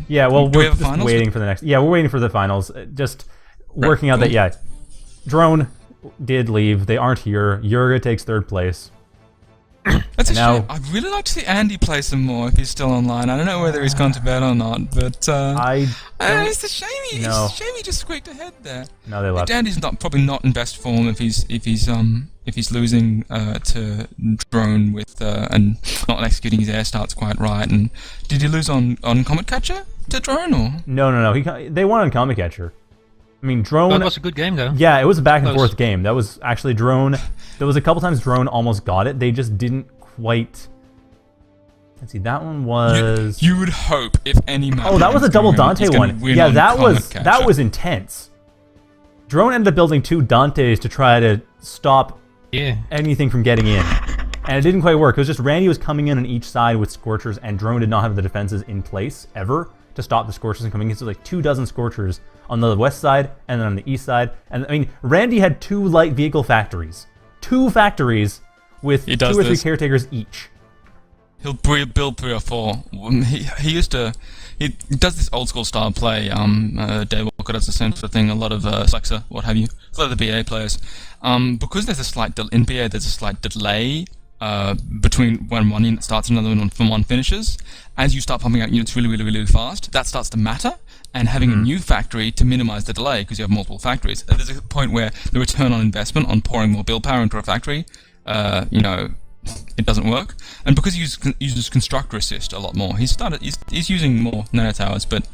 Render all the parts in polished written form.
Yeah, well, do we we're have just finals? waiting for the next. Yeah, we're waiting for the finals. Just working out that. Yeah, Drone did leave. They aren't here. YurGa takes 3rd place. That's a now, shame. I'd really like to see Andy play some more if he's still online. I don't know whether he's gone to bed or not, but it's a shame. It's a shame he just squeaked ahead there. No, they left. Andy's probably not in best form if he's losing to Drone with and not executing his air starts quite right. And did he lose on Comet Catcher to Drone or? No. They won on Comet Catcher. I mean, Drone... That was a good game, though. Yeah, it was a back-and-forth game. That was actually Drone... There was a couple times Drone almost got it. They just didn't quite... Let's see, that one was... You would hope, if any map... Oh, that was a double Dante one. Yeah, that was intense. Drone ended up building 2 Dantes to try to stop anything from getting in. And it didn't quite work. It was just Randy was coming in on each side with Scorchers, and Drone did not have the defenses in place, ever, to stop the Scorchers from coming in. So like 24 Scorchers on the west side, and then on the east side. And I mean, Randy had 2 light vehicle factories. 2 factories with 2 or 3 caretakers each. He'll build 3 or 4. He does this old school style play. Dave Walker does the same sort of thing. A lot of Slexer, what have you. A lot of the BA players. Because there's a slight in BA, there's a slight delay between when one unit starts and another one from one finishes. As you start pumping out units really fast, that starts to matter. And having a new factory to minimize the delay, because you have multiple factories. There's a point where the return on investment on pouring more build power into a factory, it doesn't work. And because he uses constructor assist a lot more, he's using more nanotowers, but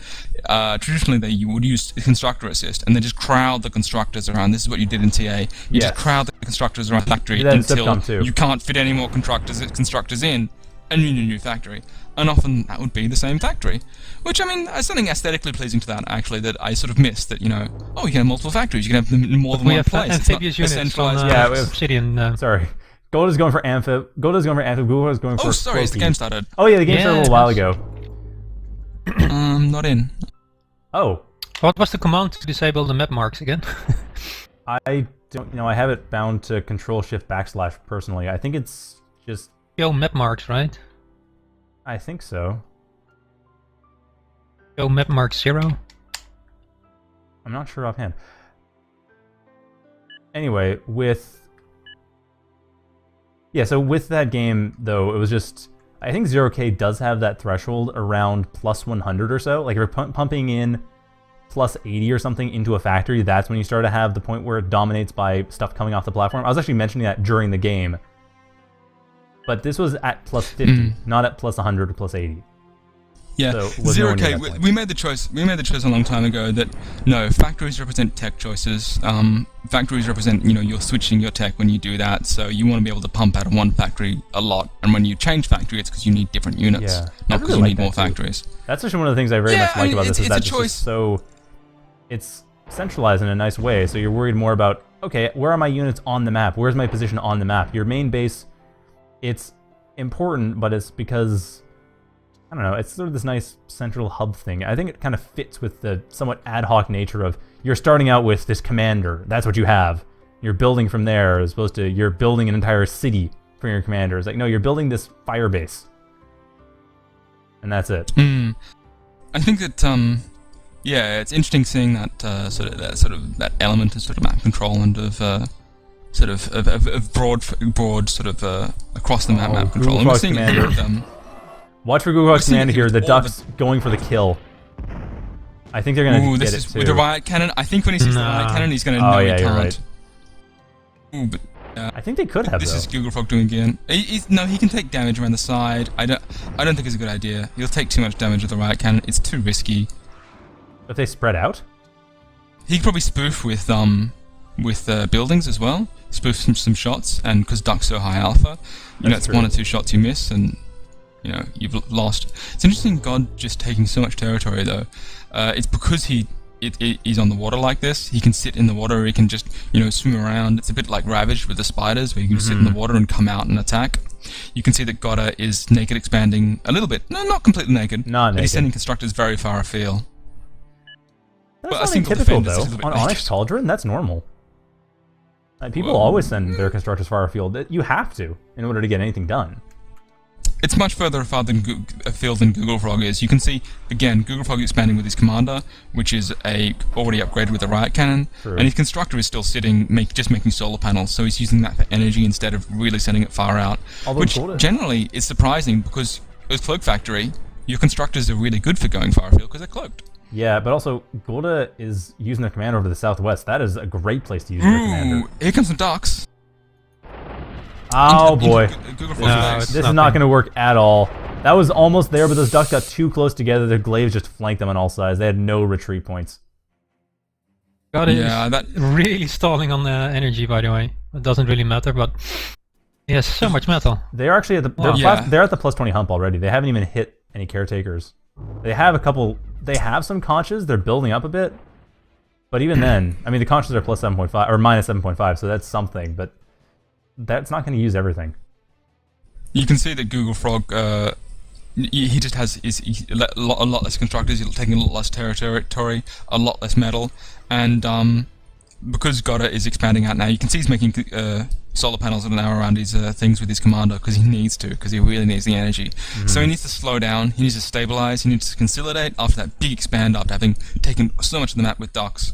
traditionally you would use constructor assist and then just crowd the constructors around. This is what you did in TA. You just crowd the constructors around the factory until you can't fit any more constructors in, and you need a new factory. And often that would be the same factory. Which, I mean, there's something aesthetically pleasing to that, actually, that I sort of missed, that, you can have multiple factories, you can have them in more than one place. We have Amphibious units on we have Obsidian. Sorry. Godde's going for Amphib. Godde's going for Amphib. Google's going for sorry, the game started. Oh, yeah, the game started a little while ago. Not in. Oh. What was the command to disable the map marks again? I don't I have it bound to Control-Shift / personally. I think it's just... Show map marks, right? I think so. Show map mark 0? I'm not sure offhand. Anyway, so with that game, though, it was just... I think 0K does have that threshold around plus 100 or so. Like, if you're pumping in plus 80 or something into a factory, that's when you start to have the point where it dominates by stuff coming off the platform. I was actually mentioning that during the game. But this was at plus 50, not at plus 100 or plus 80. Yeah, so 0K, we made the choice a long time ago that, no, factories represent tech choices. Factories represent, you're switching your tech when you do that, so you want to be able to pump out of one factory a lot, and when you change factory, it's because you need different units, not because you need more factories. That's actually one of the things I very much like about this, is that it's centralized in a nice way, so you're worried more about, okay, where are my units on the map? Where's my position on the map? Your main base, it's important, but it's because... I don't know, it's sort of this nice central hub thing. I think it kind of fits with the somewhat ad hoc nature of you're starting out with this commander, that's what you have. You're building from there, as opposed to you're building an entire city for your commander. It's like, no, you're building this fire base. And that's it. I think that, it's interesting seeing that that element of sort of map control and of broad sort of across the map control. And we're seeing it. Watch for GoogleFrog Commander here. The Duck's going for the kill. I think they're going to get it too. With the riot cannon, I think when he sees the riot cannon, he's going to know he can't. Right. Ooh, but I think they could have. This is GoogleFrog doing again. No, he can take damage around the side. I don't think it's a good idea. He'll take too much damage with the riot cannon. It's too risky. If they spread out, he could probably spoof with buildings as well. Spoof some shots, and because Duck's so high alpha, it's true. 1 or 2 shots you miss, and you've lost. It's interesting, Godde just taking so much territory, though. It's because he's on the water like this. He can sit in the water, or he can just, swim around. It's a bit like Ravage with the spiders, where you can just sit in the water and come out and attack. You can see that Godde is naked expanding a little bit. No, not completely naked. Not naked. But he's sending constructors very far afield. That's not typical, though. On Onyx Cauldron, that's normal. People always send their constructors far afield. You have to, in order to get anything done. It's much further afield than GoogleFrog is. You can see, again, GoogleFrog expanding with his commander, which is already upgraded with a riot cannon, True. and his constructor is still sitting, just making solar panels, so he's using that for energy instead of really sending it far out. Although which generally is surprising, because with Cloak Factory, your constructors are really good for going far afield because they're cloaked. Yeah, but also, Godde is using their commander over to the southwest. That is a great place to use their commander. Here comes some ducks. Oh boy. This is not going to work at all. That was almost there, but those ducks got too close together. Their glaives just flanked them on all sides. They had no retreat points. Godde is really stalling on the energy, by the way. It doesn't really matter, but he has so much metal. They're actually at the they're at the +20 hump already. They haven't even hit any caretakers. They have a couple. They have some conches. They're building up a bit, but even then, I mean, the conches are +7.5 or -7.5, so that's something. But that's not going to use everything. You can see that GoogleFrog, he just has a lot less constructors, he's taking a lot less territory, a lot less metal, and because Godde is expanding out now, you can see he's making solar panels now around his things with his commander, because he needs to, because he really needs the energy. So he needs to slow down, he needs to stabilize, he needs to consolidate after that big expand, after having taken so much of the map with ducks,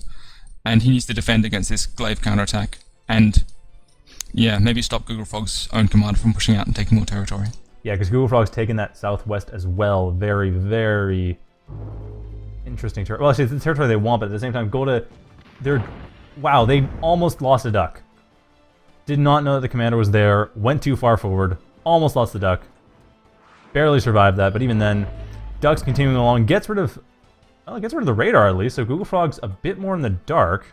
and he needs to defend against this glaive counterattack, and yeah, maybe stop GoogleFrog's own commander from pushing out and taking more territory. Yeah, because GoogleFrog's taken that southwest as well. Very, very interesting territory. Well, actually, it's the territory they want, but at the same time, Godde, wow, they almost lost a duck. Did not know that the commander was there, went too far forward, almost lost the duck. Barely survived that, but even then, ducks continuing along, gets rid of the radar at least, so GoogleFrog's a bit more in the dark.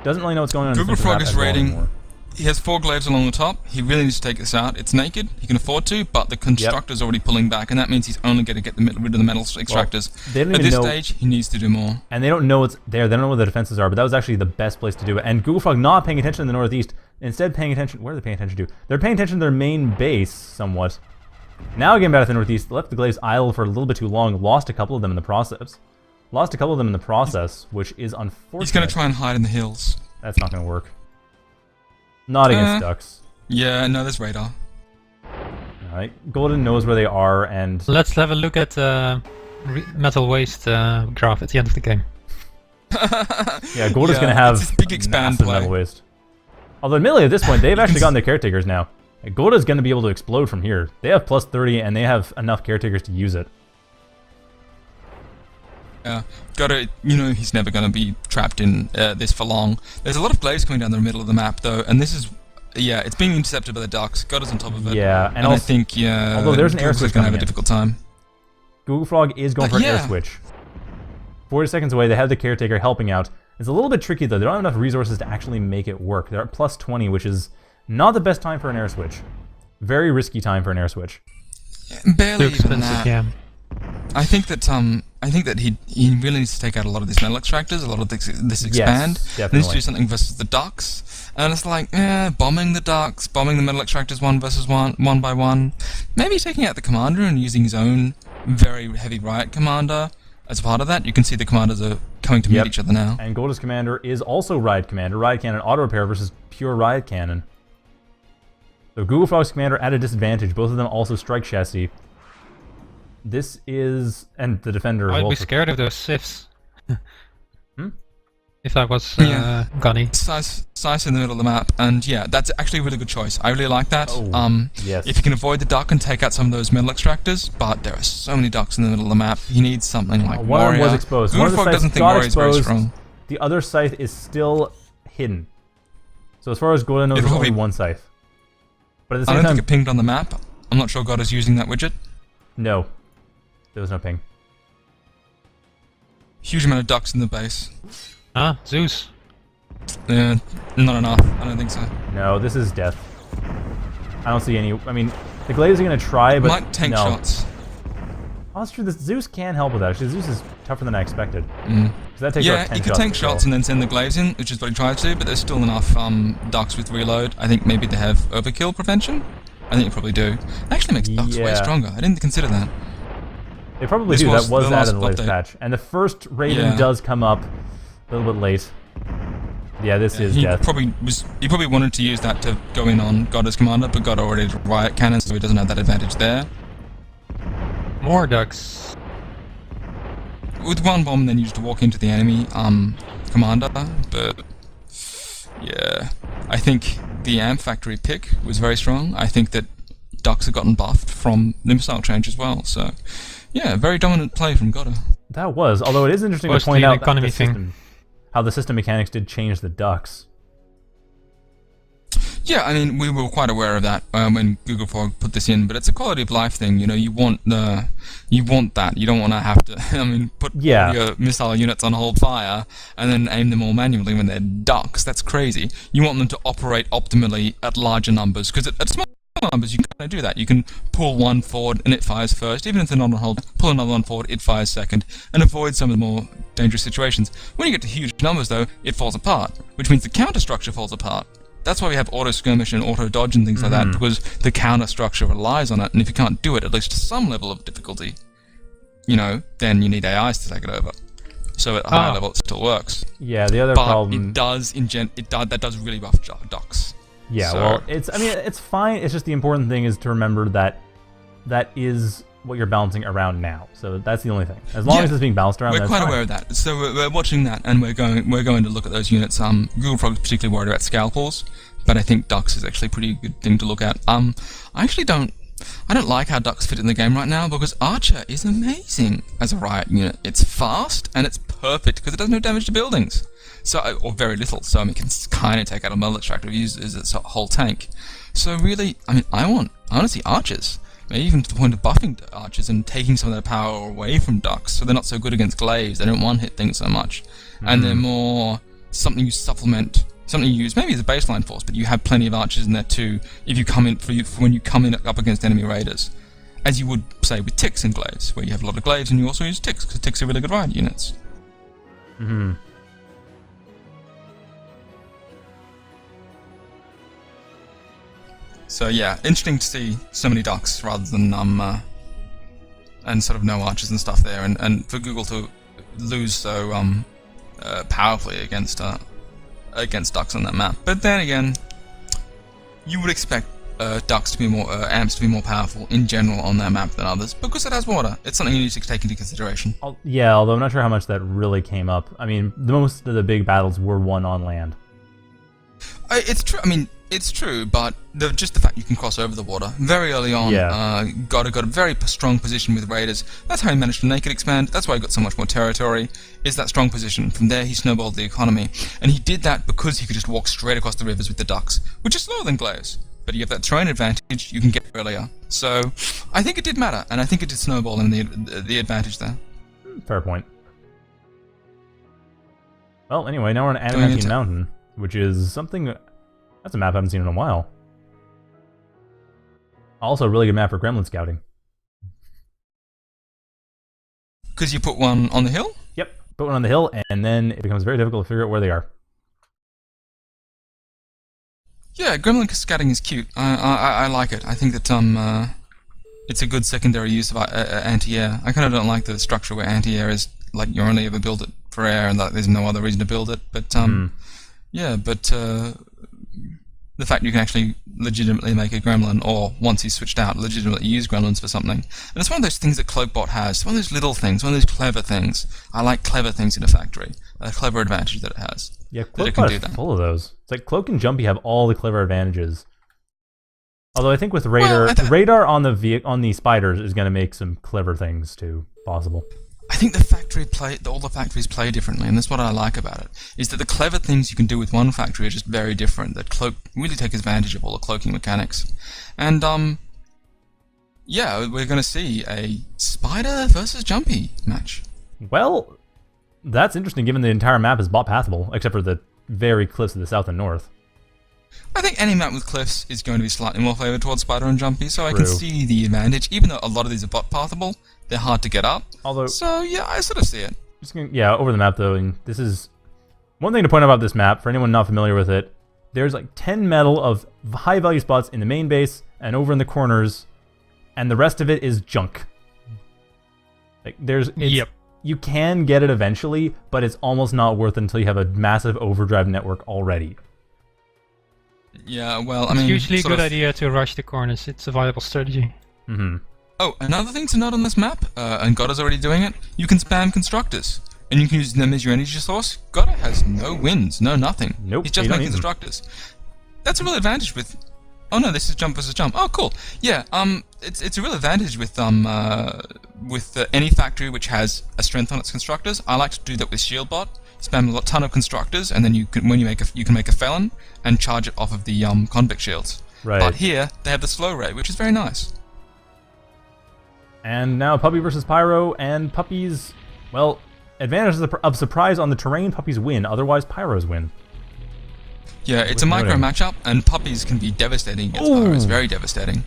Doesn't really know what's going on. GoogleFrog is raiding. He has 4 glaives along the top. He really needs to take this out. It's naked. He can afford to, but the constructor's already pulling back, and that means he's only going to get rid of the metal extractors. Well, at this stage, he needs to do more. And they don't know what's there. They don't know what the defenses are, but that was actually the best place to do it. And GoogleFrog not paying attention in the northeast, instead paying attention. Where are they paying attention to? They're paying attention to their main base somewhat. Now again back at the northeast, left the glaives idle for a little bit too long, lost a couple of them in the process. Which is unfortunate. He's going to try and hide in the hills. That's not going to work. Not against ducks. Yeah, no, there's radar. Alright, Godde knows where they are, and... Let's have a look at metal waste graph at the end of the game. Yeah, Godde's going to have this big expand massive metal waste. Although admittedly, at this point, they've actually gotten their caretakers now. Godde's going to be able to explode from here. They have +30, and they have enough caretakers to use it. Yeah, he's never going to be trapped in this for long. There's a lot of glaives coming down the middle of the map, though, and this is, it's being intercepted by the ducks. Godde's on top of it. Yeah, and also, I think, although there's an air switch going to have a difficult time. GoogleFrog is going for an air switch. 40 seconds away, they have the caretaker helping out. It's a little bit tricky, though. They don't have enough resources to actually make it work. They're at +20, which is not the best time for an air switch. Very risky time for an air switch. Barely even that. Yeah. I think that he really needs to take out a lot of these metal extractors, a lot of this expand. Yes, he needs to do something versus the ducks, and it's like bombing the ducks, bombing the metal extractors one by one. Maybe taking out the commander and using his own very heavy riot commander as part of that. You can see the commanders are coming to meet each other now. And Godde's commander is also riot commander. Riot cannon auto repair versus pure riot cannon. So GoogleFrog's commander at a disadvantage. Both of them also strike chassis. This is... and the defender... I'd be scared of those sifs. If I was Godde. Size in the middle of the map, and yeah, that's actually a really good choice. I really like that. Yes. If you can avoid the duck and take out some of those metal extractors, but there are so many ducks in the middle of the map, he needs something like One was exposed. GoogleFrog doesn't think Warrior is very strong. The other scythe is still hidden. So as far as Godde knows, there's only one scythe. But at the same time... I don't think it pinged on the map. I'm not sure Godde's using that widget. No. There was no ping. Huge amount of ducks in the base. Ah, Zeus. Yeah, not enough. I don't think so. No, this is death. I don't see any... I mean, the glaives are going to try, but might tank shots. Oh, that's true. This Zeus can help with that. Actually, Zeus is tougher than I expected. That takes he could tank shots and then send the glaives in, which is what he tried to, but there's still enough ducks with reload. I think maybe they have overkill prevention. I think they probably do. It actually makes ducks way stronger. I didn't consider that. They probably do. That was added in the latest patch. And the first Raven does come up a little bit late. Yeah, this is death. He probably wanted to use that to go in on Godde's commander, but Godde already had riot cannon, so he doesn't have that advantage there. More ducks. With one bomb, then you just walk into the enemy commander, but yeah, I think the Amp Factory pick was very strong. I think that ducks have gotten buffed from the missile change as well, so yeah, very dominant play from Godde. That was, although it is interesting to point out that how the system mechanics did change the ducks. Yeah, I mean, we were quite aware of that when GoogleFrog put this in, but it's a quality of life thing. You know, you want that. You don't want to have to, I mean, put your missile units on hold fire and then aim them all manually when they're ducks. That's crazy. You want them to operate optimally at larger numbers, because at small numbers you can do that. You can pull one forward and it fires first, even if they're not on hold. Pull another one forward, it fires second, and avoid some of the more dangerous situations. When you get to huge numbers, though, it falls apart, which means the counter structure falls apart. That's why we have auto skirmish and auto dodge and things like that, because the counter structure relies on it, and if you can't do it at least to some level of difficulty, you know, then you need AIs to take it over. So at a higher level, it still works. Yeah, the other problem, it does that does really buff ducks. Yeah, so, well, it's fine. It's just the important thing is to remember that that is what you're balancing around now. So that's the only thing. As long as it's being balanced around, we're quite aware of that. So we're watching that, and we're going to look at those units. GoogleFrog is particularly worried about scalpels, but I think ducks is actually a pretty good thing to look at. I don't like how ducks fit in the game right now, because Archer is amazing as a riot unit. It's fast and it's perfect because it does no damage to buildings, or very little. So I mean, it can kind of take out a metal extractor uses its whole tank. So really, I mean, I want to see archers. Maybe even to the point of buffing archers and taking some of their power away from ducks, so they're not so good against glaives. They don't one-hit things so much, and they're more something you supplement, something you use maybe as a baseline force, but you have plenty of archers in there too. If you come in when you come in up against enemy raiders, as you would say with ticks and glaives, where you have a lot of glaives and you also use ticks because ticks are really good riot units. So yeah, interesting to see so many ducks rather than and sort of no archers and stuff there, and for Google to lose so powerfully against ducks on that map. But then again, you would expect ducks to be more amps to be more powerful in general on that map than others, because it has water. It's something you need to take into consideration. Yeah, although I'm not sure how much that really came up. I mean, most of the big battles were won on land. It's true. I mean, it's true, but just the fact you can cross over the water very early on. Godde got a very strong position with raiders. That's how he managed to naked expand. That's why he got so much more territory. Is that strong position? From there, he snowballed the economy, and he did that because he could just walk straight across the rivers with the ducks, which is slower than glaives. But you have that terrain advantage. You can get earlier. So I think it did matter, and I think it did snowball in the advantage there. Fair point. Well, anyway, now we're on Adamantine Mountain, which is something. That's a map I haven't seen in a while. Also, a really good map for gremlin scouting. Because you put one on the hill? Yep, put one on the hill, and then it becomes very difficult to figure out where they are. Yeah, gremlin scouting is cute. I like it. I think that it's a good secondary use of anti-air. I kind of don't like the structure where anti-air is like you only ever build it for air, and that there's no other reason to build it. But yeah, but the fact you can actually legitimately make a gremlin, or once he's switched out, legitimately use gremlins for something. And it's one of those things that Cloakbot has. It's one of those little things, one of those clever things. I like clever things in a factory. A clever advantage that it has. Yeah, Cloakbot is full of those. It's like Cloak and Jumpy have all the clever advantages. Although I think with Radar, Radar on the spiders is going to make some clever things too possible. I think all the factories play differently, and that's what I like about it, is that the clever things you can do with one factory are just very different, that Cloak really take advantage of all the cloaking mechanics. And, yeah, we're going to see a Spider versus Jumpy match. Well, that's interesting, given the entire map is pathable, except for the very cliffs to the south and north. I think any map with cliffs is going to be slightly more favoured towards Spider and Jumpy, so I can see the advantage. Even though a lot of these are pathable, they're hard to get up. So yeah, I sort of see it. Over the map though, and this is one thing to point out about this map, for anyone not familiar with it, there's like 10 metal of high value spots in the main base and over in the corners, and the rest of it is junk. Like you can get it eventually, but it's almost not worth it until you have a massive overdrive network already. Yeah, well, I mean, it's usually a good idea to rush the corners. It's a viable strategy. Oh, another thing to note on this map, and Godde's already doing it, you can spam constructors. And you can use them as your energy source. Godde has no winds, no nothing. Nope, he's just making constructors. That's a real advantage with... Oh no, this is jump versus jump. Oh, cool. Yeah, it's a real advantage with any factory which has a strength on its constructors. I like to do that with Shieldbot. Spam a ton of constructors, and then you can make a felon and charge it off of the convict shields. Right. But here they have the slow rate, which is very nice. And now Puppy versus Pyro, and Puppy's, well, advantages of surprise on the terrain. Puppies win. Otherwise, Pyros win. Yeah, it's a micro matchup, and Puppies can be devastating against Pyros. Very devastating.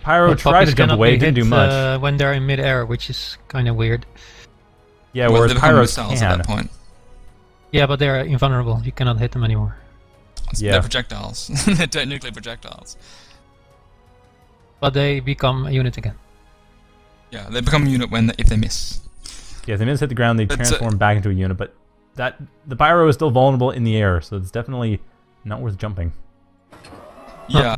Pyro tried to jump away, didn't do much. When they're in mid-air, which is kind of weird. Yeah, whereas Pyros can. At that point. Yeah, but they're invulnerable. You cannot hit them anymore. Yeah. They're projectiles. They're technically projectiles. But they become a unit again. Yeah, they become a unit if they miss. Yeah, if they miss hit the ground, they transform back into a unit. But the Pyro is still vulnerable in the air, so it's definitely not worth jumping. Yeah,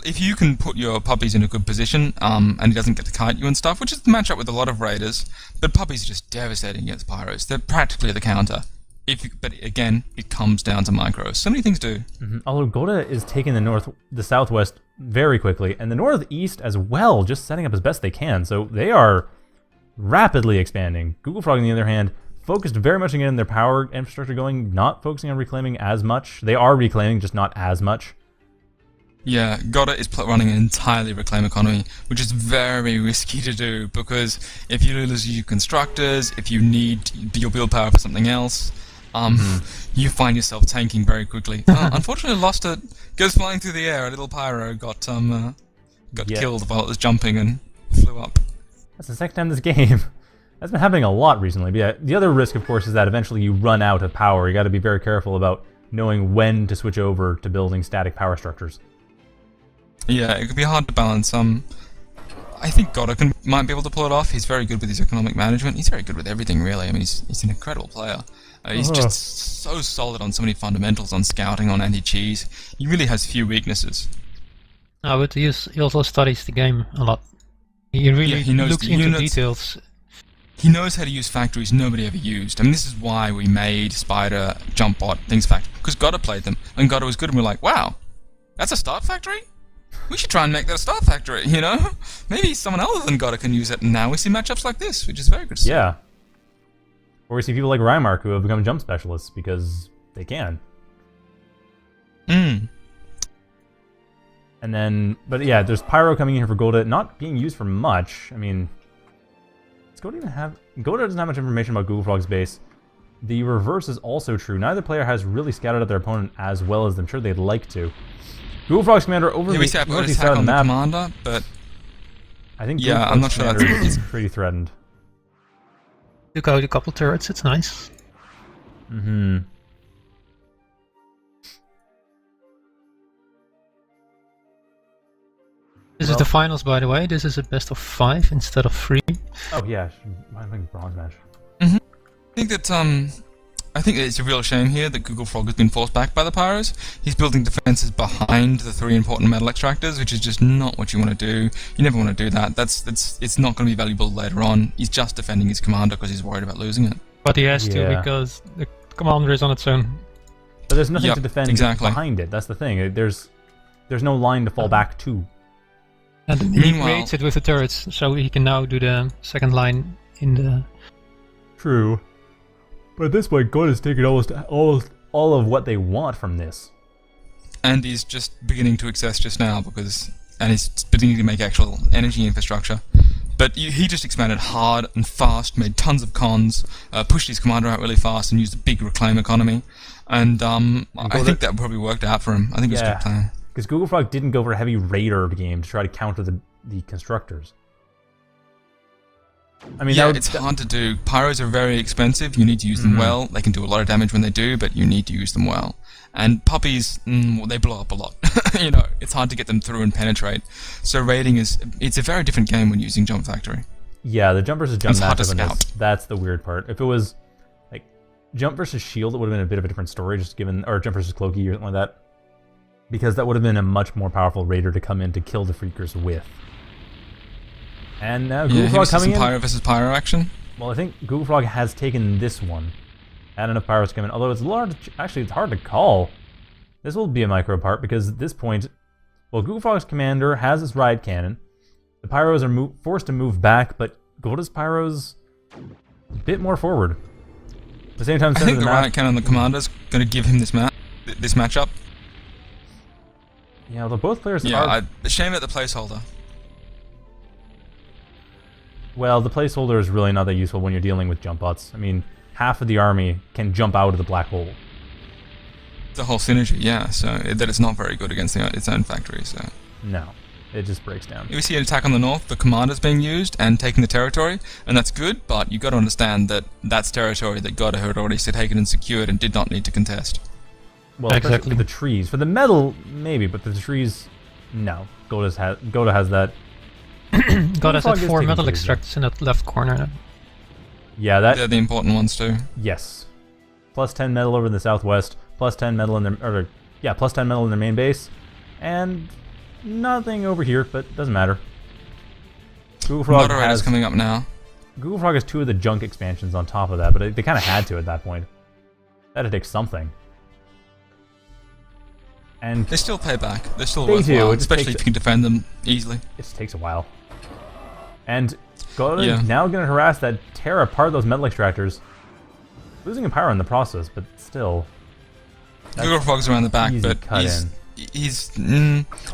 if you can put your Puppies in a good position, and he doesn't get to kite you and stuff, which is the matchup with a lot of raiders, but Puppies are just devastating against Pyros. They're practically the counter. But again, it comes down to micros. So many things do. Although Godde is taking the southwest very quickly, and the northeast as well, just setting up as best they can. So they are rapidly expanding. GoogleFrog, on the other hand, focused very much on getting their power infrastructure going, not focusing on reclaiming as much. They are reclaiming, just not as much. Yeah, Godde is running an entirely reclaim economy, which is very risky to do, because if you lose your constructors, if you need your build power for something else, you find yourself tanking very quickly. Unfortunately, lost it. Goes flying through the air. A little Pyro got killed while it was jumping and flew up. That's the second time this game. That's been happening a lot recently. But yeah, the other risk, of course, is that eventually you run out of power. You got to be very careful about knowing when to switch over to building static power structures. Yeah, it can be hard to balance. I think Godde might be able to pull it off. He's very good with his economic management. He's very good with everything, really. I mean, he's an incredible player. He's just so solid on so many fundamentals, on scouting, on anti-cheese. He really has few weaknesses. But he also studies the game a lot. He really looks into details. He knows how to use factories nobody ever used. I mean, this is why we made Spider, Jumpbot, things factory, because Godde played them, and Godde was good, and we're like, wow, that's a start factory? We should try and make that a start factory, you know? Maybe someone other than Godde can use it, and now we see matchups like this, which is very good to see. Yeah. Or we see people like Rymark who have become jump specialists because they can. And then, but yeah, there's Pyro coming in here for Godde, not being used for much. I mean, does Godde even have... Godde doesn't have much information about GoogleFrog's base. The reverse is also true. Neither player has really scouted out their opponent as well as I'm sure they'd like to. GoogleFrog's commander over the northeast side of the map. Commander, but I think I'm not sure that's pretty threatened. Took out a couple turrets, it's nice. This is the finals, by the way. This is a best of 5 instead of 3. Oh yeah, I think bronze match. I think it's a real shame here that GoogleFrog has been forced back by the Pyros. He's building defenses behind the 3 important metal extractors, which is just not what you want to do. You never want to do that. It's not going to be valuable later on. He's just defending his commander because he's worried about losing it. But he has to, because the commander is on its own. But there's nothing to defend behind it. That's the thing. There's no line to fall back to. And he creates it with the turrets, so he can now do the second line in the... True. But at this point, God is taking almost all of what they want from this. And he's just beginning to access just now and he's beginning to make actual energy infrastructure. But he just expanded hard and fast, made tons of cons, pushed his commander out really fast, and used a big reclaim economy. And I think that probably worked out for him. I think it was a good plan. Because GoogleFrog didn't go for a heavy raider game to try to counter the constructors. I mean, it's hard to do. Pyros are very expensive. You need to use them well. They can do a lot of damage when they do, but you need to use them well. And Puppies, they blow up a lot. You know, it's hard to get them through and penetrate. So raiding it's a very different game when using Jump Factory. Yeah, the jump versus jump matchup, that's the weird part. If it was like jump versus shield, it would have been a bit of a different story, just given, or jump versus Cloaky or something like that, because that would have been a much more powerful raider to come in to kill the freakers with. And now GoogleFrog coming in. Pyro versus Pyro action. Well, I think GoogleFrog has taken this one. Had enough pyros come in. Although it's actually it's hard to call. This will be a micro part because at this point, well, GoogleFrog's commander has his riot cannon. The pyros are forced to move back, but Godde's pyros a bit more forward. At the same time, I think the riot cannon and the commander's going to give him this matchup. Yeah, although both players are... Yeah, shame at the placeholder. Well, the placeholder is really not that useful when you're dealing with Jumpbots. I mean, half of the army can jump out of the black hole. The whole synergy, yeah, so that it's not very good against its own factory, so... No, it just breaks down. If we see an attack on the north, the commander's being used and taking the territory, and that's good, but you got to understand that that's territory that Godde had already taken and secured and did not need to contest. Well, exactly. For the trees. For the metal, maybe, but the trees, no. Godde has that. Godde has 4 metal extractors in that left corner. Yeah, they're the important ones too. Yes. Plus 10 metal over in the southwest, plus 10 metal in their, plus 10 metal in their main base, and nothing over here, but doesn't matter. GoogleFrog has coming up now. GoogleFrog has 2 of the junk expansions on top of that, but they kind of had to at that point. They had to take something. And they still pay back. They're still worthwhile, especially if you can defend them easily. It just takes a while. And Godde is now going to harass that, tear apart those metal extractors. Losing a pyro in the process, but still. GoogleFrog's around the back, but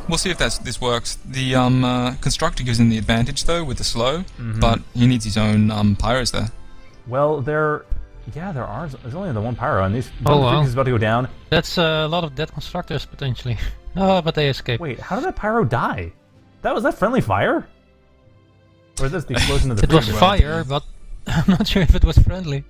we'll see if this works. The constructor gives him the advantage though with the slow, but he needs his own pyros there. Well, there's only the one pyro, and these freaks is about to go down. That's a lot of dead constructors potentially. Oh, but they escaped. Wait, how did that pyro die? Was that friendly fire? Or is this the explosion of the? It was fire, but I'm not sure if it was friendly.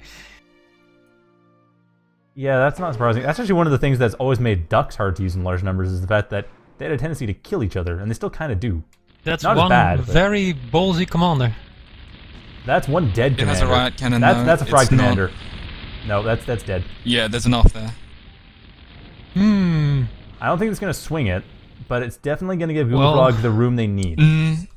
Yeah, that's not surprising. That's actually one of the things that's always made ducks hard to use in large numbers, is the fact that they had a tendency to kill each other, and they still kind of do. That's not one bad, very ballsy commander. That's one dead commander. It has a riot cannon. That's a fried commander. No, that's dead. Yeah, there's an off there. I don't think it's going to swing it, but it's definitely going to give GoogleFrog the room they need.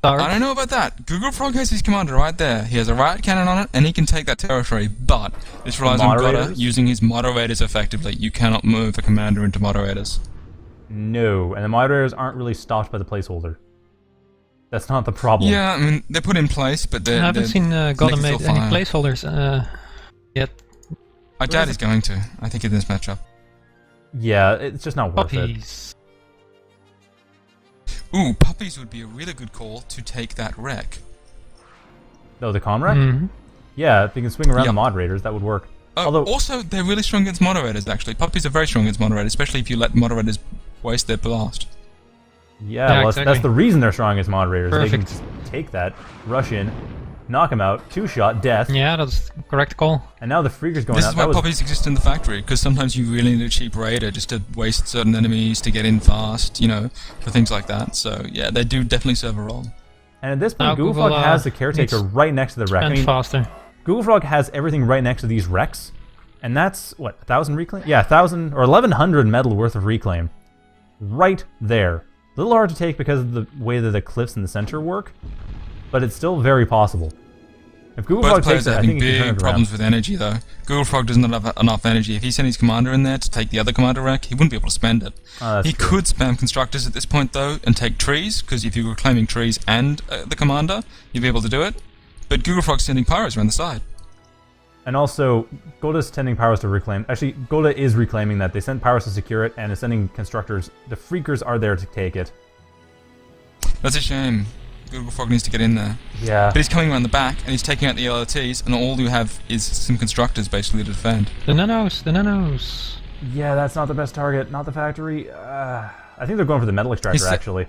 I don't know about that. GoogleFrog has his commander right there. He has a riot cannon on it, and he can take that territory, but this relies on Godde using his moderators effectively. You cannot move a commander into moderators. No, and the moderators aren't really stopped by the placeholder. That's not the problem. Yeah, I mean, they're put in place, but I haven't seen Godde made any placeholders yet. I doubt he's going to. I think in this matchup. Yeah, it's just not worth it. Ooh, puppies would be a really good call to take that wreck. Oh, the comm wreck? Yeah, if they can swing around the moderators, that would work. Although also, they're really strong against moderators, actually. Puppies are very strong against moderators, especially if you let moderators waste their blast. Yeah, well, exactly. That's the reason they're strong against moderators. Perfect. They can just take that, rush in, knock him out, 2-shot, death. Yeah, that's the correct call. And now the freaker's going out. This is why puppies exist in the factory, because sometimes you really need a cheap raider just to waste certain enemies to get in fast, for things like that. So, yeah, they do definitely serve a role. And at this point, GoogleFrog has the caretaker right next to the wreck. Faster. GoogleFrog has everything right next to these wrecks, and that's, what, 1,000 reclaim? Yeah, 1,000 or 1,100 metal worth of reclaim. Right there. A little hard to take because of the way that the cliffs in the center work, but it's still very possible. If GoogleFrog takes it, I think he can turn it around. Problems with energy, though. GoogleFrog doesn't have enough energy. If he sent his commander in there to take the other commander wreck, he wouldn't be able to spend it. He could spam constructors at this point, though, and take trees, because if you were claiming trees and the commander, you'd be able to do it. But GoogleFrog's sending pyros around the side. And also, Godde's sending pyros to reclaim. Actually, Godde is reclaiming that. They sent pyros to secure it, and is sending constructors. The freakers are there to take it. That's a shame. GoogleFrog needs to get in there. Yeah. But he's coming around the back, and he's taking out the LRTs, and all you have is some constructors basically to defend. The nanos. Yeah, that's not the best target. Not the factory. I think they're going for the metal extractor, actually.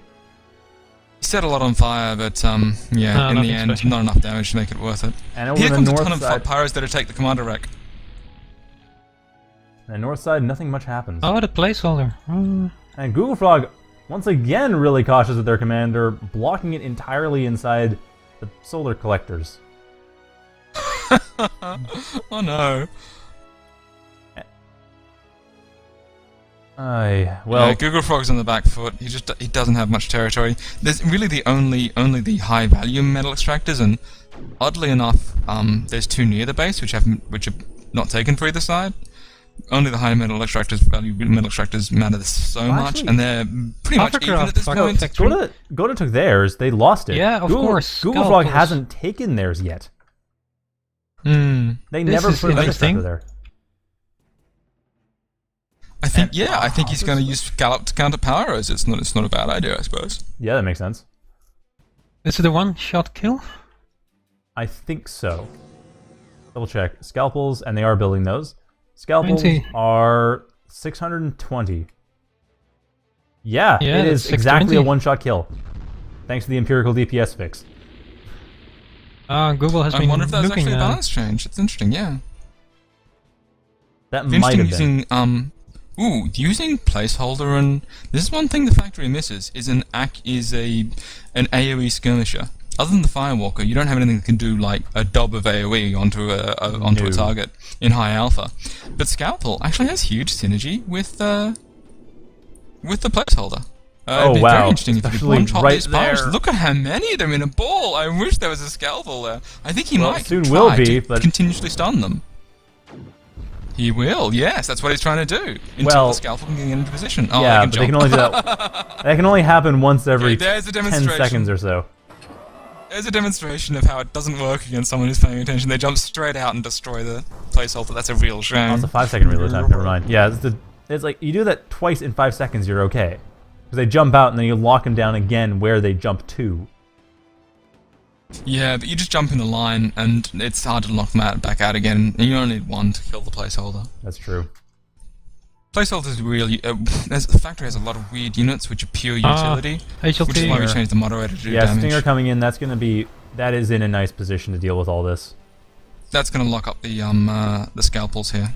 He set a lot on fire, but yeah, in the end, not enough damage to make it worth it. And here comes a ton of pyros there to take the commander wreck. On the north side, nothing much happens. Oh, the placeholder. And GoogleFrog, once again, really cautious with their commander, blocking it entirely inside the solar collectors. Oh no. Well, GoogleFrog's on the back foot. He doesn't have much territory. There's really only the high value metal extractors, and oddly enough, there's 2 near the base which are not taken for either side. Only the high metal extractors matter so much, and they're pretty much even at this point. Godde took theirs. They lost it. Yeah, of course. GoogleFrog hasn't taken theirs yet. They never put an extractor there. I think he's going to use Scallop to counter Powers. It's not a bad idea, I suppose. Yeah, that makes sense. Is it a one-shot kill? I think so. Double check. Scalpels, and they are building those. Scalpels are 620. Yeah, it is exactly a one-shot kill. Thanks to the empirical DPS fix. Google has been looking... I wonder if that's actually a balance change. It's interesting, yeah. That might have been. Using placeholder, and this is one thing the factory misses, is an AoE skirmisher. Other than the Firewalker, you don't have anything that can do like a dob of AoE onto a target in high alpha. But Scalpel actually has huge synergy with the placeholder. It'd be very interesting if you could one-shot these powers. Look at how many of them in a ball! I wish there was a Scalpel there. I think he might soon will be, but continuously stun them. He will, yes, that's what he's trying to do. Until the Scalpel can get into position. Oh, yeah, but they can only do that. That can only happen once every 10 seconds or so. There's a demonstration of how it doesn't work against someone who's paying attention. They jump straight out and destroy the placeholder. That's a real shame. Oh, it's a 5-second reload time, never mind. Yeah, it's like, you do that twice in 5 seconds, you're okay. Because they jump out and then you lock them down again where they jump to. Yeah, but you just jump in the line and it's hard to lock them back out again. And you only need one to kill the placeholder. That's true. Placeholder is really... the factory has a lot of weird units which are pure utility. Which is why we changed the moderator to do damage. Stinger coming in, that is in a nice position to deal with all this. That's going to lock up the Scalpels here.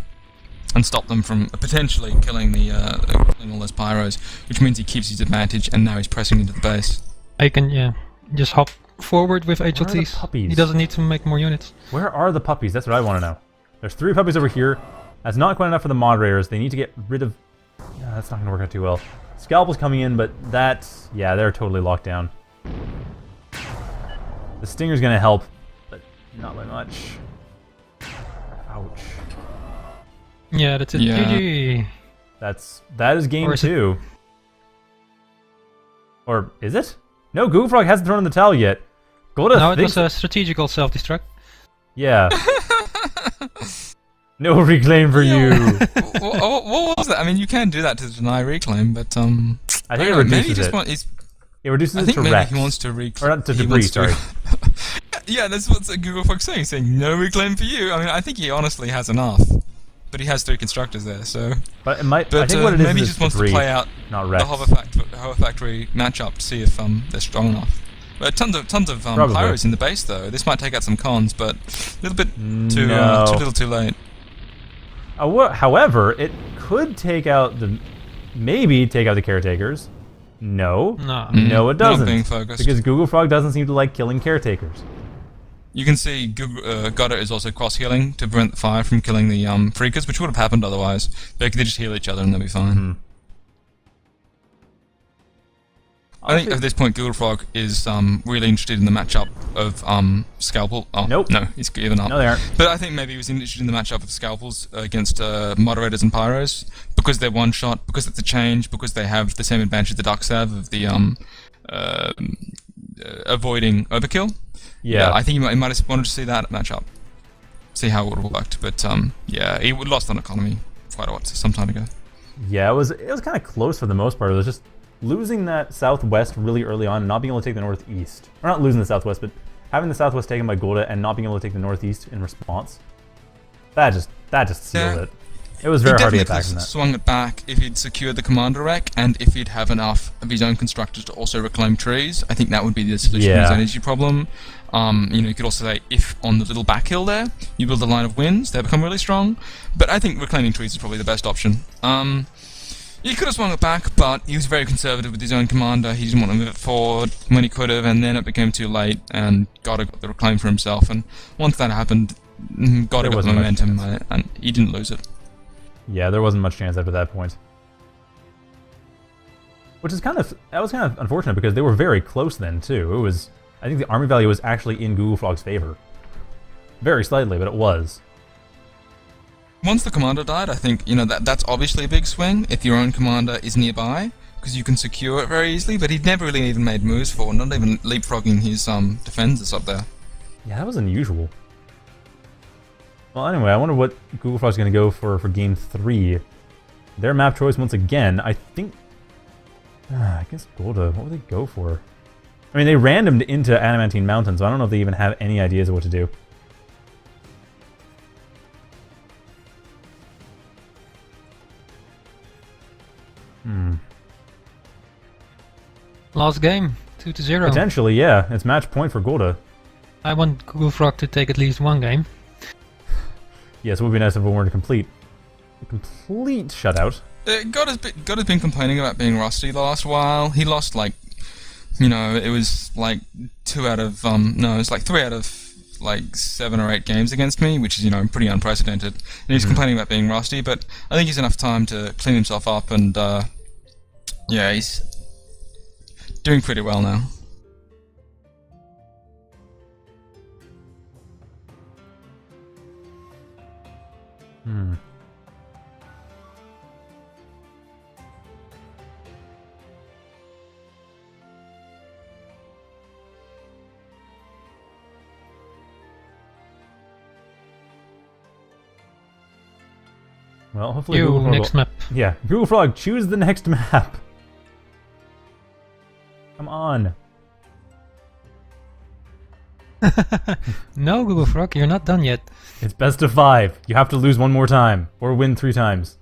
And stop them from potentially killing killing all those pyros, which means he keeps his advantage, and now he's pressing into the base. I can, just hop forward with HLTs. Where are the puppies? He doesn't need to make more units. Where are the puppies? That's what I want to know. There's 3 puppies over here. That's not quite enough for the moderators. They need to get rid of... Yeah, that's not going to work out too well. Scalpel's coming in, but that's... Yeah, they're totally locked down. The Stinger's going to help, but not by much. Ouch. Yeah, that's it. Yeah. GG. That is game 2. Or is it? No, GoogleFrog hasn't thrown in the towel yet. No, it was a strategical self-destruct. Yeah. No reclaim for you. What was that? I mean, you can do that to deny reclaim, but I think it reduces it. It reduces it to maybe wrecks. He wants to reclaim. Or not to debris, sorry. Yeah, that's what GoogleFrog's saying no reclaim for you. I mean, I think he honestly has enough. But he has 3 constructors there, so... But it might... I think what it is maybe he just wants to play out the Hover Factory matchup to see if they're strong enough. But tons of pyros in the base, though. This might take out some cons, but a little bit too little too late. However, it could take out maybe take out the caretakers. No, it doesn't. Not being focused. Because GoogleFrog doesn't seem to like killing caretakers. You can see Godde is also cross-healing to prevent the fire from killing the Freakers, which would have happened otherwise. They just heal each other and they'll be fine. I think at this point GoogleFrog is really interested in the matchup of Scalpel. Oh, nope. No, he's given up. No, they aren't. But I think maybe he was interested in the matchup of Scalpels against Moderators and Pyros, because they're one-shot, because it's a change, because they have the same advantage the Ducks have of the avoiding overkill. Yeah, I think he might have wanted to see that matchup, see how it would have worked. But yeah, he lost on economy some time ago. Yeah, it was kind of close for the most part. It was just losing that southwest really early on, and not being able to take the northeast. Or not losing the southwest, but having the southwest taken by Godde and not being able to take the northeast in response. That just sealed it. It was very hard to get back from that. He swung it back if he'd secured the commander rack, and if he'd have enough of his own constructors to also reclaim trees. I think that would be the solution to his energy problem. You could also say, if on the little back hill there, you build a line of winds, they become really strong. But I think reclaiming trees is probably the best option. He could have swung it back, but he was very conservative with his own commander. He didn't want to move it forward when he could have, and then it became too late, and Godde got the reclaim for himself. And once that happened, Godde got the momentum, and he didn't lose it. Yeah, there wasn't much chance after that point. Which is that was kind of unfortunate because they were very close then too. It was, I think the army value was actually in GoogleFrog's favor. Very slightly, but it was. Once the commander died, I think, you know, that's obviously a big swing if your own commander is nearby, because you can secure it very easily, but he'd never really even made moves forward, not even leapfrogging his defenders up there. Yeah, that was unusual. Well, anyway, I wonder what GoogleFrog's going to go for Game 3. Their map choice, once again, I think... I guess Godde, what would they go for? I mean, they randomed into Adamantine Mountain, so I don't know if they even have any ideas of what to do. Last game, 2-0. Potentially, yeah. It's match point for Godde. I want GoogleFrog to take at least one game. Yes, it would be nice if it weren't a complete shutout. Godde's been complaining about being rusty the last while. He lost, like, you know, it was like 3 out of like 7 or 8 games against me, which is, you know, pretty unprecedented. And he's complaining about being rusty, but I think he's enough time to clean himself up, and yeah, he's doing pretty well now. Well, hopefully GoogleFrog next map. Yeah, GoogleFrog, choose the next map. Come on. No, GoogleFrog, you're not done yet. It's best of 5. You have to lose 1 more time, or win 3 times.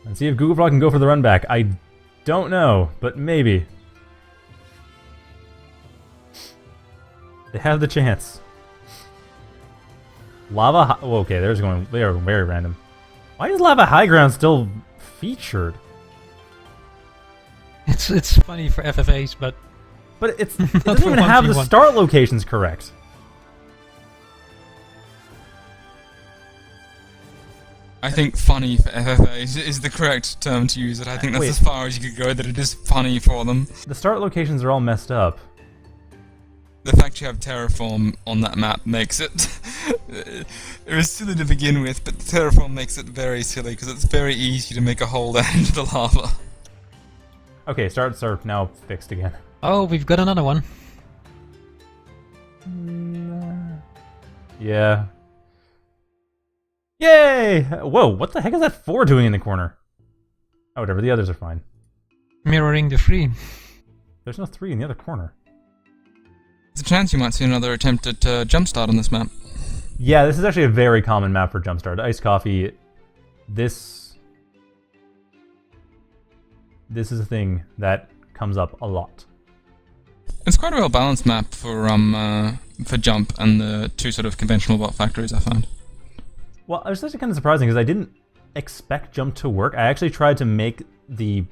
Let's see if GoogleFrog can go for the run back. I don't know, but maybe. They have the chance. Lava oh, okay, they are very random. Why is Lava High Ground still featured? It's funny for FFAs, but it doesn't even have the start locations correct. I think funny for FFAs is the correct term to use it. I think that's as far as you could go, that it is funny for them. The start locations are all messed up. The fact you have terraform on that map makes it... it was silly to begin with, but the terraform makes it very silly, because it's very easy to make a hole down into the lava. Okay, starts are now fixed again. Oh, we've got another one. Yeah. Yay! Whoa, what the heck is that 4 doing in the corner? Oh, whatever, the others are fine. Mirroring the 3. There's no 3 in the other corner. There's a chance you might see another attempt at Jumpstart on this map. Yeah, this is actually a very common map for Jumpstart. Iced Coffee, this is a thing that comes up a lot. It's quite a well-balanced map for Jump and the 2 sort of conventional bot factories, I find. Well, it was actually kind of surprising because I didn't expect Jump to work. I actually tried to make the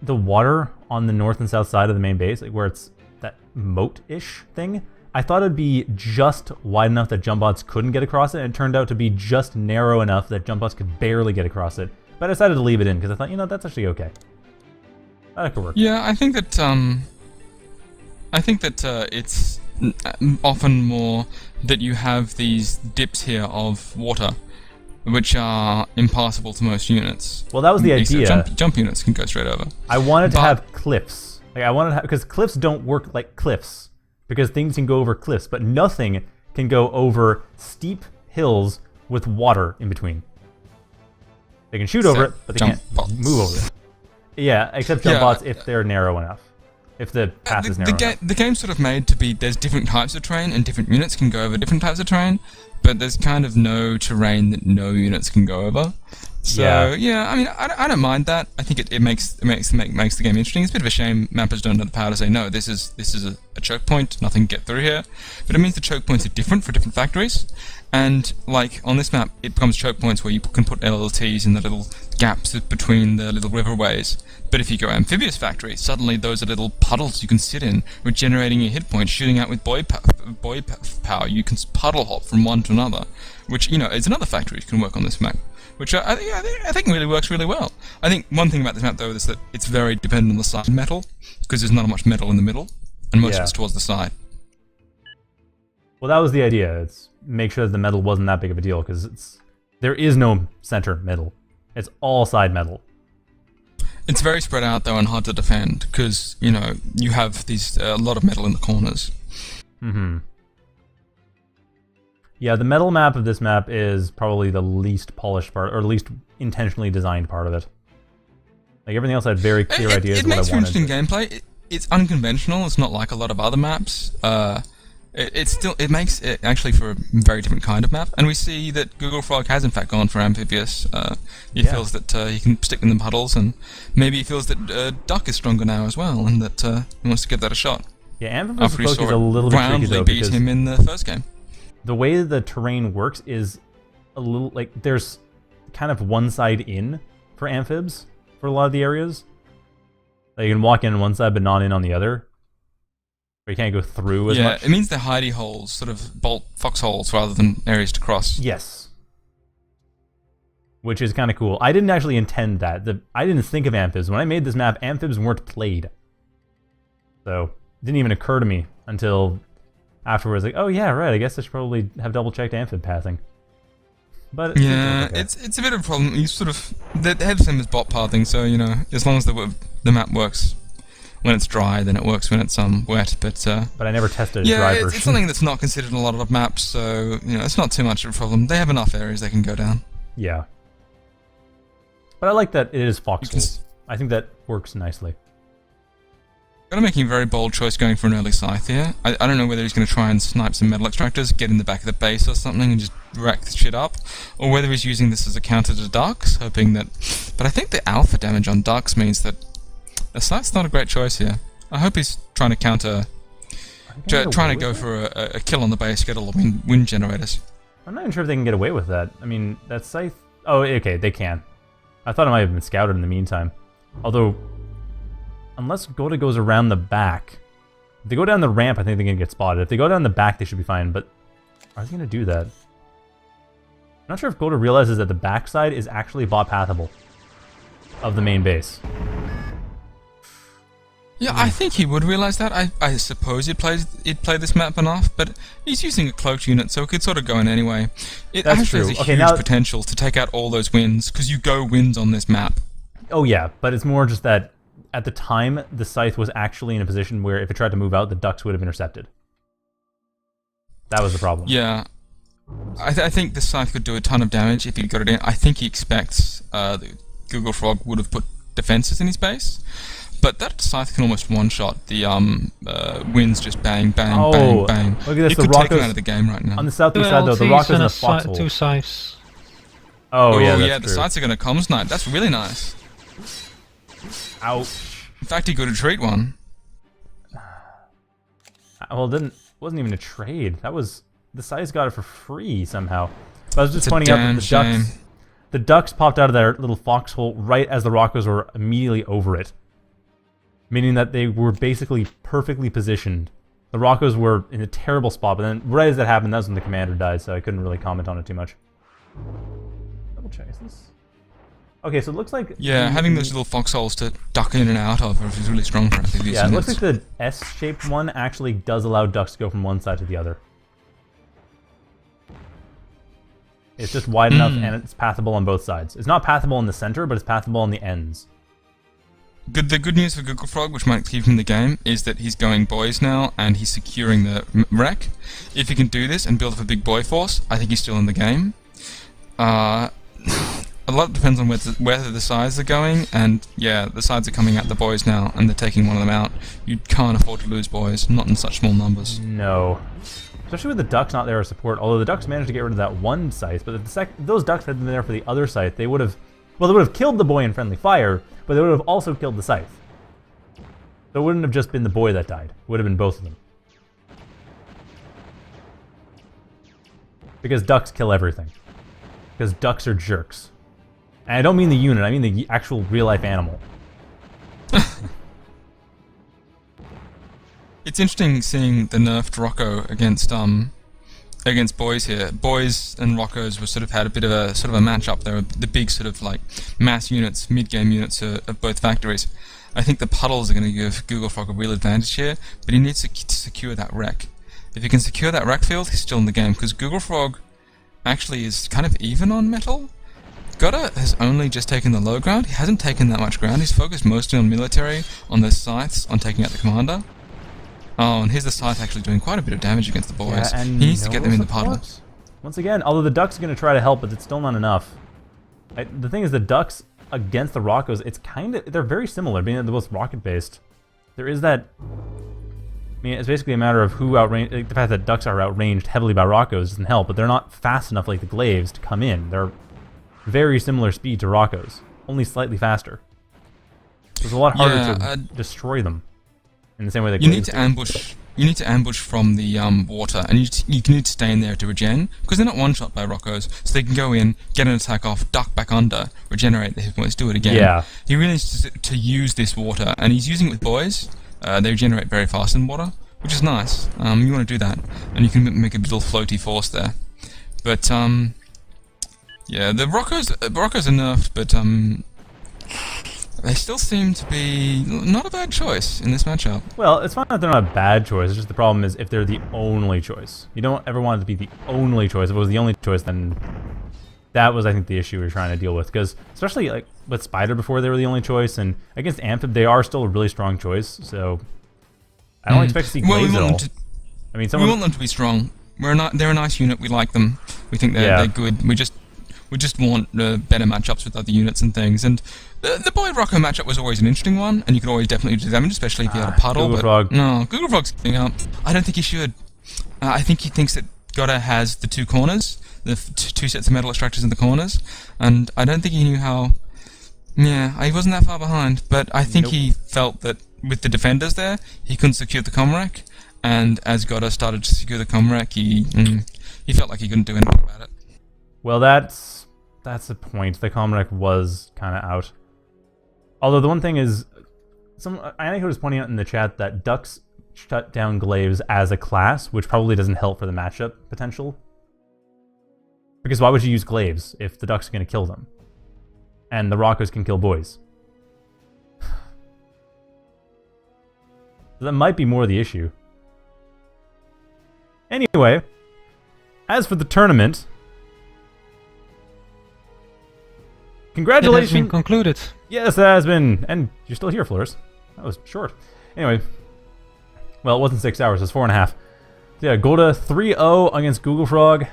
water on the north and south side of the main base, like where it's that moat-ish thing. I thought it'd be just wide enough that Jumpbots couldn't get across it, and it turned out to be just narrow enough that Jumpbots could barely get across it. But I decided to leave it in because I thought, you know, that's actually okay. That could work. Yeah, I think that it's often more that you have these dips here of water, which are impassable to most units. Well, that was the idea. Jump units can go straight over. I wanted to have cliffs. Like, I wanted to have, because cliffs don't work like cliffs, because things can go over cliffs, but nothing can go over steep hills with water in between. They can shoot over it, but they can't move over it. Yeah, except Jumpbots if they're narrow enough. If the path is narrow enough. The game's sort of made to be, there's different types of terrain, and different units can go over different types of terrain, but there's kind of no terrain that no units can go over. So yeah, I mean, I don't mind that. I think it makes the game interesting. It's a bit of a shame mappers don't have the power to say no. This is a choke point. Nothing can get through here. But it means the choke points are different for different factories. And like on this map, it becomes choke points where you can put LLTs in the little gaps between the little riverways. But if you go Amphibious factory, suddenly those are little puddles you can sit in, regenerating your hit points, shooting out with boy power. You can puddle hop from one to another, which is another factory you can work on this map. Which I think really works really well. I think one thing about this map though is that it's very dependent on the side metal, because there's not much metal in the middle, and most of it's towards the side. Well, that was the idea. It's make sure that the metal wasn't that big of a deal, because there is no center metal. It's all side metal. It's very spread out though and hard to defend, because you have a lot of metal in the corners. Mm-hmm. Yeah, the metal map of this map is probably the least polished part, or least intentionally designed part of it. Like everything else had very clear ideas of what I wanted. It makes for interesting gameplay. It's unconventional. It's not like a lot of other maps. It makes it actually for a very different kind of map. And we see that GoogleFrog has in fact gone for Amphibious. He feels that he can stick in the puddles, and maybe he feels that Duck is stronger now as well, and that he wants to give that a shot. Yeah, Amphibious is a little bit tricky though, beat him in the first game. The way the terrain works is a little like there's kind of one side in for amphibs for a lot of the areas. Like you can walk in on one side but not in on the other. Or you can't go through as much. Yeah, it means they're hidey holes, sort of bolt foxholes rather than areas to cross. Yes. Which is kind of cool. I didn't actually intend that. I didn't think of amphibs. When I made this map, amphibs weren't played. So it didn't even occur to me until afterwards, like, oh yeah, right, I guess I should probably have double-checked amphib pathing. But it's a bit of a problem. You sort of they have the same as bot pathing, so as long as the map works when it's dry, then it works when it's wet. But I never tested a dry version. It's something that's not considered in a lot of maps, so it's not too much of a problem. They have enough areas they can go down. Yeah, but I like that it is foxholes. I think that works nicely. Gotta making a very bold choice going for an early scythe here. I don't know whether he's going to try and snipe some metal extractors, get in the back of the base or something and just wreck the shit up, or whether he's using this as a counter to ducks, hoping that... But I think the alpha damage on ducks means that a scythe's not a great choice here. I hope he's trying to counter... trying to go for a kill on the base, get all the wind generators. I'm not even sure if they can get away with that. I mean, that scythe... Oh, okay, they can. I thought it might have been scouted in the meantime. Although... Unless Godde goes around the back. If they go down the ramp, I think they're going to get spotted. If they go down the back, they should be fine, but are they going to do that? I'm not sure if Godde realizes that the backside is actually bot pathable of the main base. Yeah, I think he would realize that. I suppose he'd play this map enough, but he's using a cloaked unit, so it could sort of go in anyway. It actually has a huge potential to take out all those wins, because you go wins on this map. Oh yeah, but it's more just that at the time, the scythe was actually in a position where if it tried to move out, the ducks would have intercepted. That was the problem. Yeah. I think the scythe could do a ton of damage if he got it in. I think he expects that GoogleFrog would have put defenses in his base. But that scythe can almost one-shot. The winds just bang, bang, bang, bang. Look at this, you could take him out of the game right now. On the southeast side, though, the rock is in a foxhole. Two scythes. Oh, yeah, that's the scythes are going to comms snipe. That's really nice. Ouch. In fact, he could have traded one. Well, it wasn't even a trade. That was... The scythes got it for free, somehow. But I was just pointing out that the ducks popped out of their little foxhole right as the rockers were immediately over it. Meaning that they were basically perfectly positioned. The rockers were in a terrible spot, but then right as that happened, that's when the commander died, so I couldn't really comment on it too much. Double check, is this... Okay, so it looks like... Yeah, having those little foxholes to duck in and out of is really strong for Amphibious. Yeah, it looks like the S-shaped one actually does allow ducks to go from one side to the other. It's just wide enough and it's pathable on both sides. It's not pathable in the center, but it's pathable on the ends. The good news for GoogleFrog, which might keep him in the game, is that he's going boys now and he's securing the wreck. If he can do this and build up a big boy force, I think he's still in the game. A lot depends on whether the sides are going, and yeah, the sides are coming at the boys now, and they're taking one of them out. You can't afford to lose boys, not in such small numbers. No. Especially with the ducks not there as support, although the ducks managed to get rid of that one scythe, but if those ducks had been there for the other scythe, they would have Well, they would have killed the boy in friendly fire, but they would have also killed the scythe. So it wouldn't have just been the boy that died. It would have been both of them. Because ducks kill everything. Because ducks are jerks. And I don't mean the unit, I mean the actual real-life animal. It's interesting seeing the nerfed Rocco against boys here. Boys and Roccos were sort of had a bit of a matchup. They were the big sort of like mass units, mid-game units of both factories. I think the puddles are going to give GoogleFrog a real advantage here, but he needs to secure that wreck. If he can secure that wreck field, he's still in the game, because GoogleFrog actually is kind of even on metal. Godde has only just taken the low ground. He hasn't taken that much ground. He's focused mostly on military, on the scythes, on taking out the commander. Oh, and here's the scythe actually doing quite a bit of damage against the boys. Yeah, he needs to get them in the puddles. Once again, although the ducks are going to try to help, but it's still not enough. The thing is, the ducks against the Roccos, they're very similar, being that they're both rocket-based. There is that... I mean, it's basically a matter of who outranged... the fact that ducks are outranged heavily by Roccos doesn't help, but they're not fast enough like the glaives to come in. They're very similar speed to Roccos, only slightly faster. So it's a lot harder to destroy them in the same way that glaives do. You need to ambush from the water, and you need to stay in there to regen, because they're not one-shot by Roccos, so they can go in, get an attack off, duck back under, regenerate the hit points, do it again. Yeah. He really needs to use this water, and he's using it with boys. They regenerate very fast in water, which is nice. You want to do that, and you can make a little floaty force there. But yeah, the Roccos are nerfed, but they still seem to be not a bad choice in this matchup. Well, it's fine if they're not a bad choice. It's just the problem is if they're the only choice. You don't ever want it to be the only choice. If it was the only choice, then that was, I think, the issue we were trying to deal with. Because especially like with Spider before they were the only choice, and against Amphib they are still a really strong choice. So I don't expect to see Glaives at all. I mean, we want them to be strong. They're a nice unit. We like them. We think they're good. We just want better matchups with other units and things. And the boy Rocco matchup was always an interesting one, and you could always definitely do damage, especially if you had a puddle. GoogleFrog. No, GoogleFrog's giving up. I don't think he should. I think he thinks that Godde has the two corners, the two sets of metal extractors in the corners, and I don't think he knew how. Yeah, he wasn't that far behind, but I think he felt that with the defenders there, he couldn't secure the comrec, and as Godde started to secure the comrec, he felt like he couldn't do anything about it. Well, that's the point. The comrec was kind of out. Although the one thing is, Annika was pointing out in the chat that ducks shut down glaives as a class, which probably doesn't help for the matchup potential. Because why would you use glaives if the ducks are going to kill them? And the Roccos can kill boys. So that might be more the issue. Anyway, as for the tournament, congratulations! It has been concluded. Yes, it has been. And you're still here, Floris. That was short. Anyway. Well, it wasn't 6 hours. It was 4.5. So yeah, Godde 3-0 against GoogleFrog.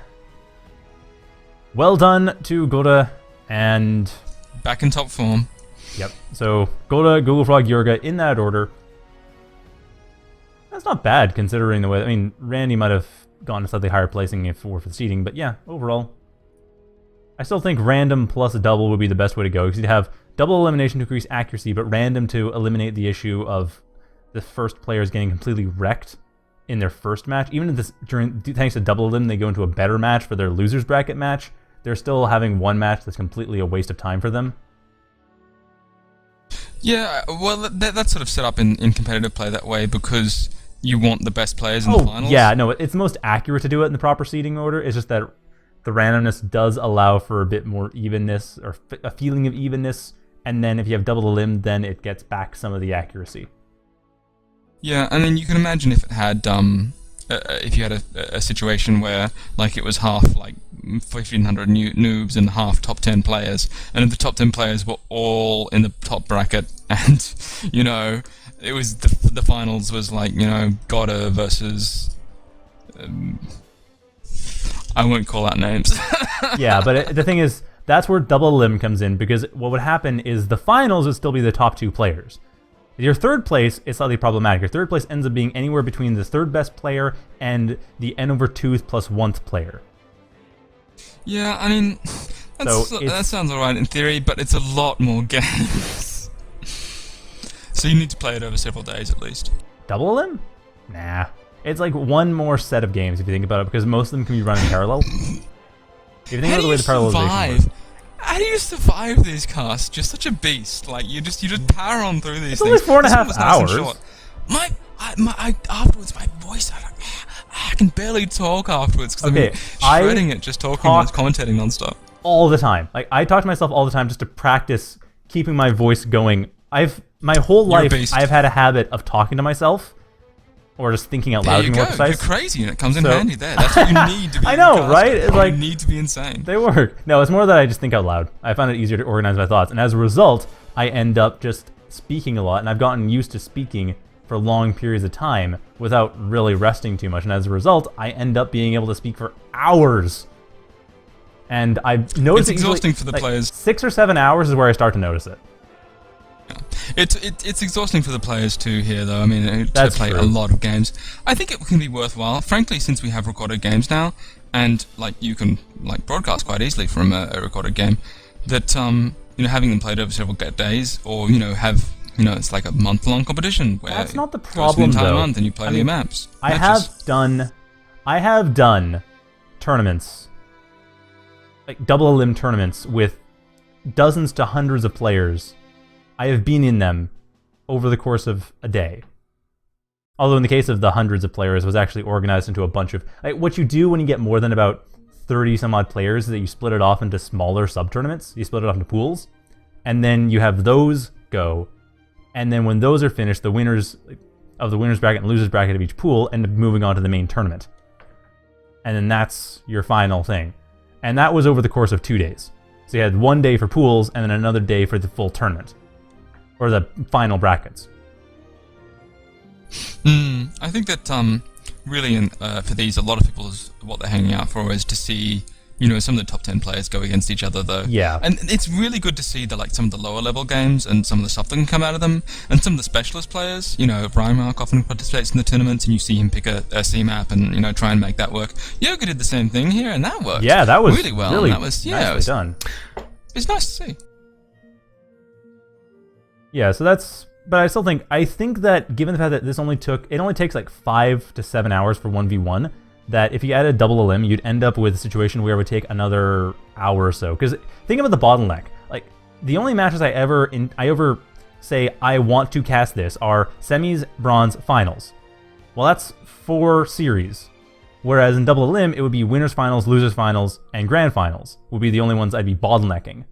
Well done to Godde. And back in top form. Yep. So Godde, GoogleFrog, YurGa in that order. That's not bad considering the way... I mean, Randy might have gone a slightly higher placing if for the seeding. But yeah, overall... I still think random plus a double would be the best way to go, because you'd have double elimination to increase accuracy, but random to eliminate the issue of the first players getting completely wrecked in their first match. Even if this, thanks to double elim, they go into a better match for their losers bracket match, they're still having one match that's completely a waste of time for them. Yeah, well, that's sort of set up in competitive play that way, because you want the best players in the finals. Yeah, no, it's most accurate to do it in the proper seeding order. It's just that the randomness does allow for a bit more evenness, or a feeling of evenness, and then if you have double elim, then it gets back some of the accuracy. Yeah, and then you can imagine if it had, if you had a situation where, like, it was half, like, 1,500 noobs and half top 10 players, and if the top 10 players were all in the top bracket, and, you know, it was, the finals was, like, you know, Godde versus... I won't call out names. Yeah, but the thing is, that's where double elim comes in, because what would happen is the finals would still be the top two players. Your third place is slightly problematic. Your third place ends up being anywhere between the third best player and the n/2 plus 1th player. Yeah, I mean, That sounds alright in theory, but it's a lot more games. So you need to play it over several days at least. Double limb? Nah. It's like one more set of games if you think about it, because most of them can be run in parallel. If you think about the way the parallelization works. How do you survive these casts? You're such a beast. Like you just power on through these things. It's only 4.5 hours. Afterwards, my voice. I can barely talk afterwards because I'm shredding it, just talking, commentating nonstop. All the time. Like I talk to myself all the time just to practice keeping my voice going. My whole life I've had a habit of talking to myself. Or just thinking out loud. More precise. You're crazy, and it comes in handy there. That's what you need to be. I know, right? It's like you need to be insane. They work. No, it's more that I just think out loud. I find it easier to organize my thoughts, and as a result, I end up just speaking a lot, and I've gotten used to speaking for long periods of time without really resting too much, and as a result, I end up being able to speak for hours. And I've noticed it's exhausting for the players. 6 or 7 hours is where I start to notice it. It's exhausting for the players too here, though. I mean, to play a lot of games. I think it can be worthwhile, frankly, since we have recorded games now, and like you can like broadcast quite easily from a recorded game. That having them played over several days, or it's like a month-long competition where that's not the problem, an entire though. month and you play the maps. I have done tournaments, like double limb tournaments with dozens to hundreds of players. I have been in them over the course of a day. Although in the case of the hundreds of players, it was actually organized into a bunch of... what you do when you get more than about 30 some odd players is that you split it off into smaller sub-tournaments. You split it off into pools. And then you have those go. And then when those are finished, the winners of the winners bracket and losers bracket of each pool end up moving on to the main tournament. And then that's your final thing. And that was over the course of 2 days. So you had 1 day for pools and then another day for the full tournament. Or the final brackets. I think that really for these, a lot of people what they're hanging out for is to see some of the top 10 players go against each other, though. Yeah. And it's really good to see that some of the lower level games and some of the stuff that can come out of them, and some of the specialist players. Rymark often participates in the tournaments, and you see him pick a C map and try and make that work. YurGa did the same thing here, and that worked. Yeah, that was really well. Really that was nicely done. It's nice to see. Yeah, so but I think that given the fact that it only takes like 5 to 7 hours for 1v1, that if you added double a limb, you'd end up with a situation where it would take another hour or so. Because think about the bottleneck. Like, the only matches I ever say I want to cast this are semis, bronze, finals. Well, that's 4 series. Whereas in double a limb, it would be winners finals, losers finals, and grand finals would be the only ones I'd be bottlenecking.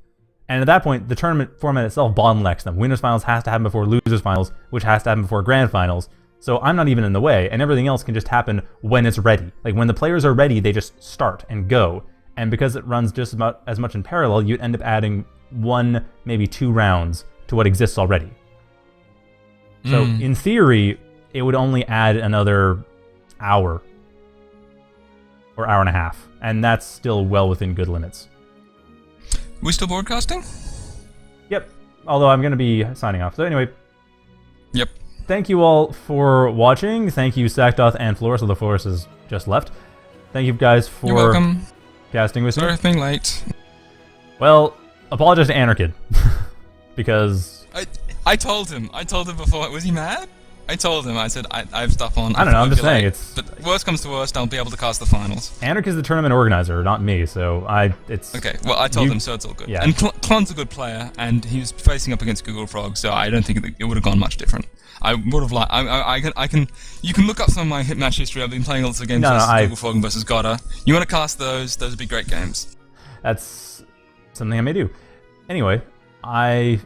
And at that point, the tournament format itself bottlenecks them. Winners finals has to happen before losers finals, which has to happen before grand finals. So I'm not even in the way, and everything else can just happen when it's ready. Like when the players are ready, they just start and go. And because it runs just about as much in parallel, you'd end up adding 1, maybe 2 rounds to what exists already. So in theory, it would only add another hour or hour and a half, and that's still well within good limits. We still broadcasting? Yep. Although I'm going to be signing off. So anyway. Yep. Thank you all for watching. Thank you, Saktoth and Floris, although Floris has just left. Thank you guys for You're welcome. Casting with me. Sorry for being late. Well, apologize to Anarkid. Because... I told him before. Was he mad? I told him. I said, I have stuff on. I don't know, I'm just saying. But worst comes to worst, I'll be able to cast the finals. Anark is the tournament organizer, not me, so it's... Okay, well, I told him, so it's all good. Yeah. And Clon's a good player, and he was facing up against GoogleFrog, so I don't think it would have gone much different. I would have liked... You can look up some of my hit match history. I've been playing lots of games versus GoogleFrog and versus Godde. You want to cast those would be great games. That's something I may do. Anyway, I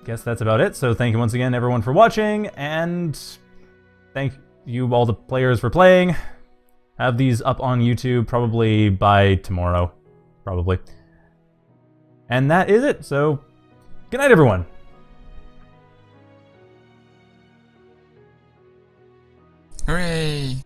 guess that's about it. So thank you once again, everyone, for watching, and thank you all the players for playing. Have these up on YouTube probably by tomorrow, probably. And that is it. So good night, everyone. Hooray!